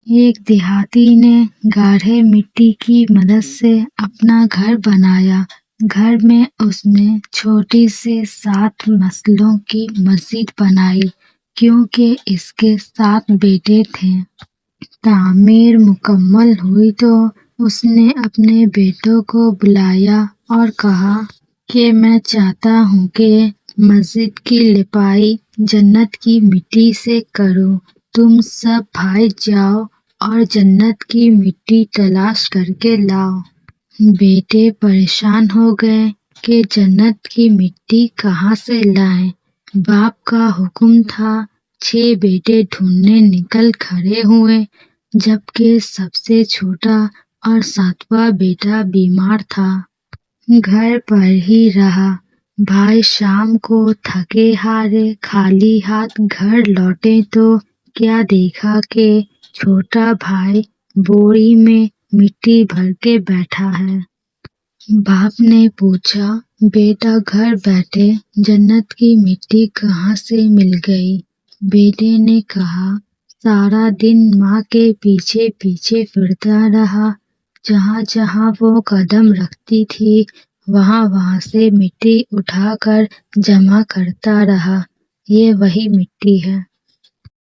ایک دیہاتی نے گاڑھے مٹی کی مدد سے اپنا گھر بنایا۔ گھر میں اس نے چھوٹی سی 7 منزلوں کی مسجد بنائی کیونکہ اس کے 7 بیٹے تھے۔ تعمیر مکمل ہوئی تو اس نے اپنے بیٹوں کو بلایا اور کہا کہ میں چاہتا ہوں کہ مسجد کی لپائی جنت کی مٹی سے کروں۔ تم سب بھائی جاؤ اور جنت کی مٹی تلاش کر کے لاؤ۔ بیٹے پریشان ہو گئے کہ جنت کی مٹی کہاں سے لائیں۔ باپ کا حکم تھا۔ 6 بیٹے ڈھونڈنے نکل کھڑے ہوئے جبکہ سب سے چھوٹا اور 7واں بیٹا بیمار تھا۔ گھر پر ہی رہا۔ بھائی شام کو تھکے ہارے خالی ہاتھ گھر لوٹے تو کیا دیکھا کہ چھوٹا بھائی بوری میں مٹی بھر کے بیٹھا ہے۔ باپ نے پوچھا، بیٹا گھر بیٹھے جنت کی مٹی کہاں سے مل گئی؟ بیٹے نے کہا، سارا دن ماں کے پیچھے پیچھے پھرتا رہا۔ جہاں جہاں وہ قدم رکھتی تھی وہاں وہاں سے مٹی اٹھا کر جمع کرتا رہا۔ یہ وہی مٹی ہے